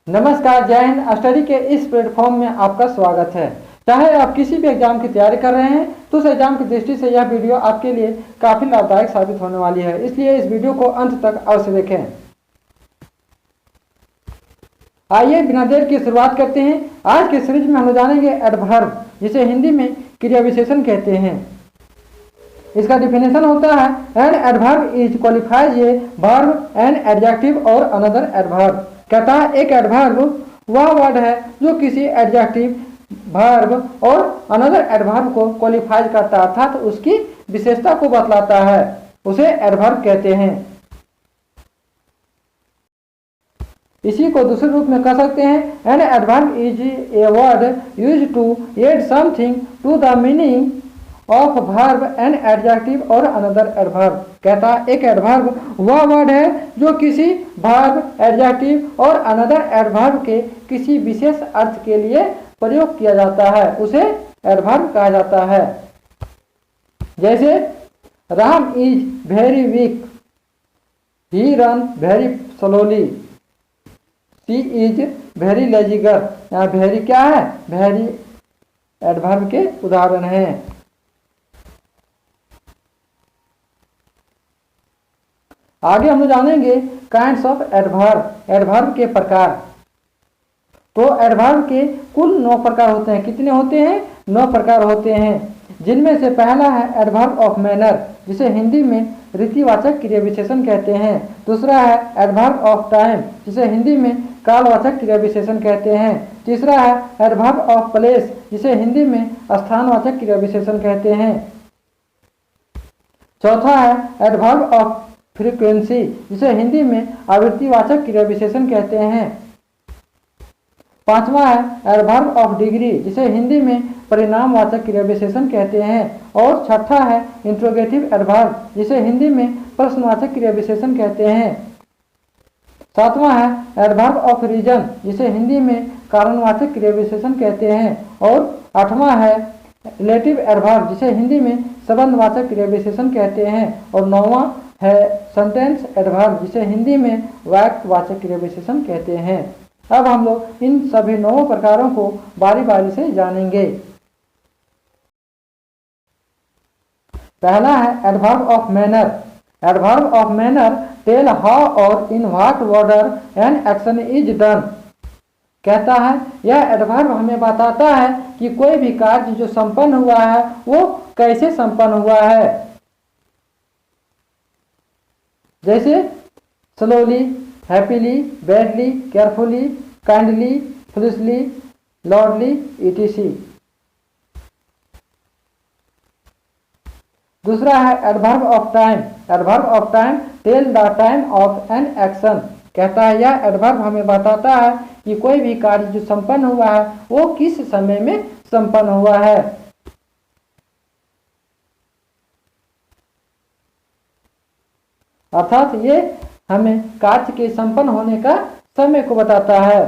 नमस्कार, जय हिंद। स्टडी के इस प्लेटफॉर्म में आपका स्वागत है। चाहे आप किसी भी एग्जाम की तैयारी कर रहे हैं तो उस एग्जाम की दृष्टि से यह वीडियो आपके लिए काफ़ी लाभदायक साबित होने वाली है, इसलिए इस वीडियो को अंत तक अवश्य देखें। आइए बिना देर की शुरुआत करते हैं। आज के सीरीज में हम जानेंगे एडवर्ब, जिसे हिंदी में क्रिया विशेषण कहते हैं। इसका डिफिनेशन होता है N adverb is qualifies a verb, an adjective और अनदर एडवर्ब। कहता है एक एडवर्ब वह वर्ड है जो किसी एडजेक्टिव, वर्ब और अनदर एडवर्ब को क्वालिफाइज करता है, अर्थात उसकी विशेषता को बतलाता है, उसे एडवर्ब कहते हैं। इसी को दूसरे रूप में कह सकते हैं an adverb is a word used to add something to the meaning of verb, an adjective और अनदर एडवर्ब। कहता है एक एडवर्ब वह वर्ड है जो किसी वर्ब, एडजेक्टिव और अनदर एडवर्ब के किसी विशेष अर्थ के लिए प्रयोग किया जाता है, उसे एडवर्ब कहा जाता है। जैसे Ram is very weak, he run very slowly, she is very lazy girl. यहाँ वेरी क्या है? वेरी एडवर्ब के उदाहरण हैं। आगे हम जानेंगे काइंड्स ऑफ एडवर्ब, एडवर्ब के प्रकार। तो एडवर्ब के कुल 9 प्रकार होते हैं। कितने होते हैं? 9 प्रकार होते हैं, जिनमें से पहला है एडवर्ब ऑफ मैनर, जिसे हिंदी में रीतिवाचक क्रिया विशेषण कहते हैं। दूसरा है एडवर्ब ऑफ टाइम, जिसे हिंदी में कालवाचक क्रिया विशेषण कहते हैं। तीसरा है एडवर्ब ऑफ प्लेस, जिसे हिंदी में स्थानवाचक क्रिया विशेषण कहते हैं। चौथा है एडवर्ब ऑफ फ्रीक्वेंसी, जिसे हिंदी में आवृत्तिवाचक क्रिया विशेषण कहते हैं। पांचवा है एडवर्ब ऑफ डिग्री, जिसे हिंदी में परिणामवाचक क्रिया विशेषण कहते हैं। और छठा है इंट्रोगेटिव एडवर्ब, जिसे हिंदी में प्रश्नवाचक क्रिया विशेषण कहते हैं। सातवां है एडवर्ब ऑफ रीजन, जिसे हिंदी में कारणवाचक क्रिया विशेषण कहते हैं। और आठवां है रिलेटिव एडवर्ब, जिसे हिंदी में संबंधवाचक क्रिया विशेषण कहते हैं। और नौवां है सेंटेंस एडवर्ब, जिसे हिंदी में वाक्यवाचक क्रिया विशेषण कहते हैं। अब हम लोग इन सभी 9 प्रकारों को बारी बारी से जानेंगे। पहला है adverb of manner. Adverb of manner tell how और in what order an action is done. कहता है यह एडवर्ब हमें बताता है कि कोई भी कार्य जो संपन्न हुआ है वो कैसे संपन्न हुआ है। जैसे slowly, happily, badly, carefully, kindly, foolishly, loudly, etc। दूसरा है adverb of time. Adverb of time tell the time of an action. कहता है यह एडवर्ब हमें बताता है कि कोई भी कार्य जो संपन्न हुआ है वो किस समय में संपन्न हुआ है। अर्थात ये हमें कार्य के संपन्न होने का समय को बताता है।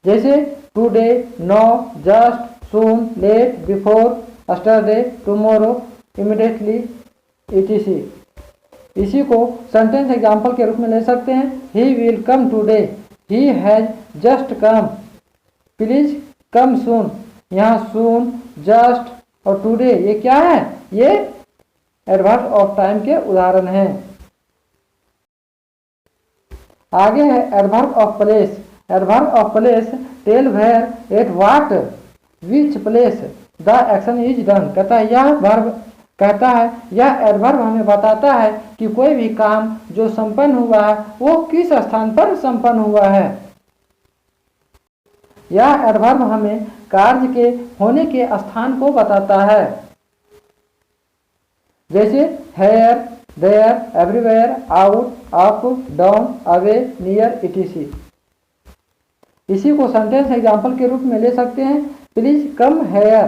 जैसे today, now, just, soon, late, before, yesterday, tomorrow, immediately, etc। इसी को सेंटेंस एग्जाम्पल के रूप में ले सकते हैं। He will come today, he has just come, please come soon. यहाँ सून, जस्ट और टुडे ये क्या है? ये एडवर्ब ऑफ टाइम के उदाहरण हैं। आगे है adverb of place. Adverb of place tell where, at what, which place the action is done. कहता है यह एडवर्ब हमें बताता है कि कोई भी काम जो संपन्न हुआ है वो किस स्थान पर संपन्न हुआ है। यह एडवर्ब हमें कार्य के होने के स्थान को बताता है। जैसे here, there, everywhere, out, up, down, away, near, etc। इसी को सेंटेंस एग्जाम्पल के रूप में ले सकते हैं। Please come here,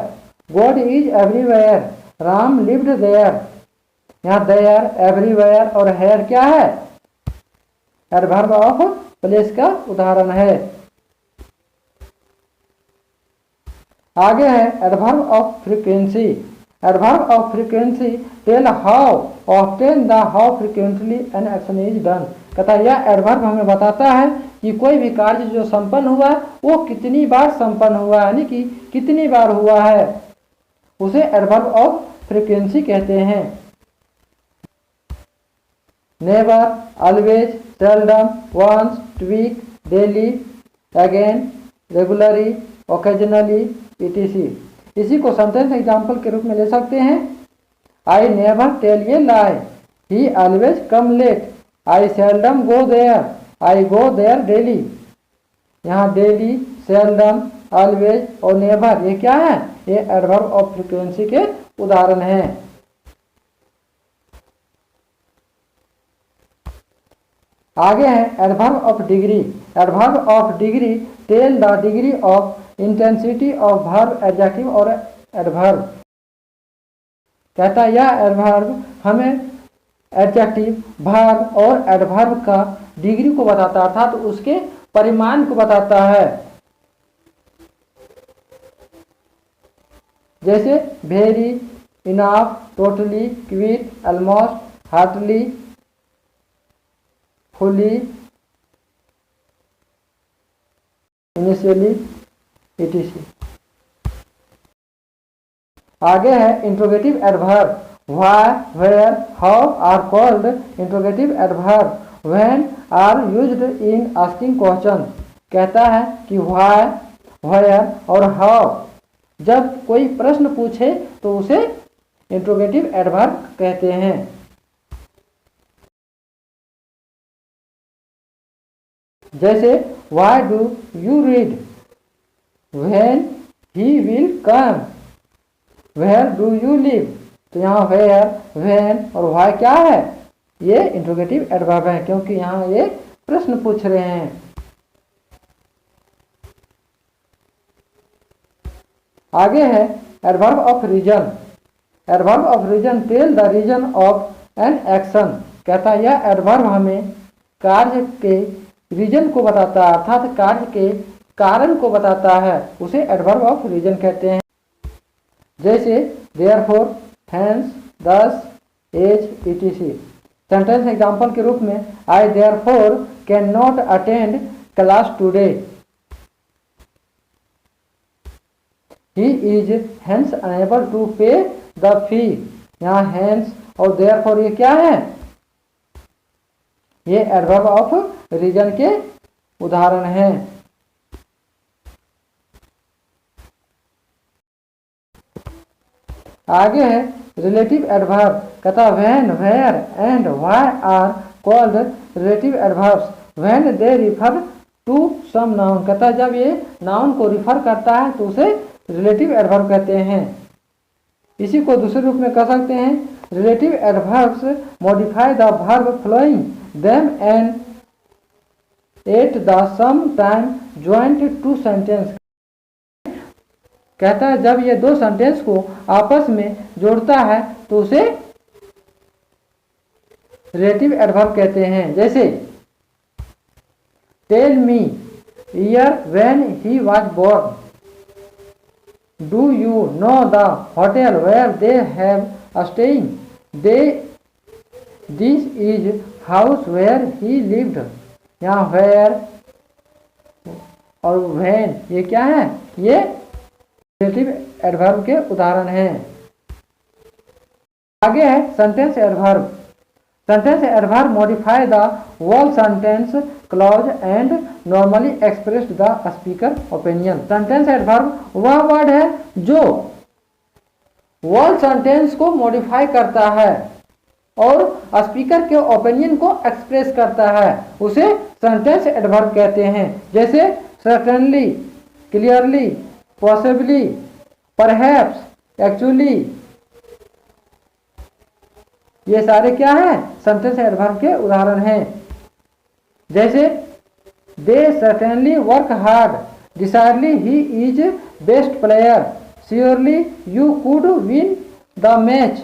God is everywhere, Ram lived there. यहाँ देयर, एवरीवेयर और हेयर क्या है? एडवर्ब ऑफ प्लेस का उदाहरण है। आगे है adverb of frequency. Adverb of frequency tell how often the how frequently an action is done। कहता है यह एडवर्ब हमें बताता है कि कोई भी कार्य जो संपन्न हुआ वो कितनी बार संपन्न हुआ, यानी कि कितनी बार हुआ है, उसे एडवर्ब ऑफ फ्रीक्वेंसी कहते हैं। Never, always, seldom, once, twice, daily, again, regularly, occasionally, etc. इसी को सेंटेंस एग्जाम्पल के रूप में ले सकते हैं। I never tell a lie, he always come late, I seldom go there, I go there daily. यहाँ डेली, सेल्डम, ऑलवेज और नेवर ये क्या है, ये एडवर्ब ऑफ फ्रीक्वेंसी के उदाहरण हैं। आगे है adverb of degree. Adverb of degree tell the degree of intensity of verb, adjective और एडवर्ब। कहता है यह एडवर्ब हमें एडजेक्टिव, वर्ब और एडवर्ब का डिग्री को बताता है, अर्थात उसके परिमाण को बताता है। जैसे very, enough, totally, quite, almost, heartily, fully, initially, etc. आगे है interrogative adverb. Why, where, how are called interrogative adverb when are used in asking question. कहता है कि व्हाई, वेयर और हाउ जब कोई प्रश्न पूछे तो उसे इंट्रोगेटिव एडवर्ब कहते हैं। जैसे why do you read, when he will come, where do you live. तो यहाँ वेयर, व्हेन और व्हाई क्या है, ये इंट्रोगेटिव एडवर्ब है, क्योंकि यहाँ ये प्रश्न पूछ रहे हैं। आगे है adverb of reason. Adverb of reason tell the reason of an action. कहता है यह एडवर्ब हमें कार्य के रीजन को बताता है, अर्थात कार्य के कारण को बताता है, उसे एडवर्ब ऑफ रीजन कहते हैं। जैसे therefore, hence, thus, as, etc. Sentence example के रूप में I therefore can not attend class today, he is hence unable to pay the fee. यहाँ हेंस और देयरफॉर ये क्या है, ये एडवर्ब ऑफ रीजन के उदाहरण हैं। आगे है रिलेटिव एडवर्ब। कहता when, where and why are called relative adverbs when they refer to some noun. कहता जब ये नाउन को रिफर करता है तो उसे रिलेटिव एडवर्ब कहते हैं। इसी को दूसरे रूप में कह सकते हैं relative adverbs modify the verb following them and at the same time joint to sentence. कहता है जब ये दो सेंटेंस को आपस में जोड़ता है तो उसे रिलेटिव एडवर्ब कहते हैं। जैसे tell me year when he was born, do you know the hotel where they have staying, they this is house where he lived. यहाँ वेयर और व्हेन ये क्या है, ये रिलेटिव एडवर्ब के उदाहरण हैं। आगे है sentence adverb. Sentence adverb modify the whole sentence clause and normally expressed the speaker opinion. Sentence adverb वह वर्ड है जो होल सेंटेंस को मॉडिफाई करता है और स्पीकर के ओपिनियन को एक्सप्रेस करता है, उसे सेंटेंस एडवर्ब कहते हैं। जैसे certainly, clearly, possibly, perhaps, actually, ये सारे क्या हैं, सेंटेंस एडवर्ब के उदाहरण हैं। जैसे they certainly work hard, decidedly he is best player, surely you could win the match,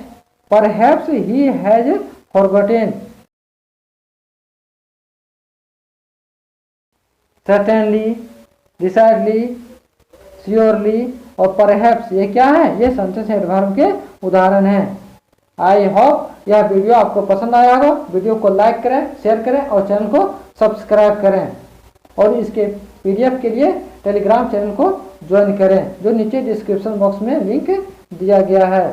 perhaps he has forgotten. Certainly, decidedly, surely और परहैप्स ये क्या है, ये सेंटेंस एडवर्ब के उदाहरण हैं। आई होप यह वीडियो आपको पसंद आया होगा। वीडियो को लाइक करें, शेयर करें और चैनल को सब्सक्राइब करें और इसके PDF के लिए टेलीग्राम चैनल को ज्वाइन करें जो नीचे डिस्क्रिप्शन बॉक्स में लिंक दिया गया है।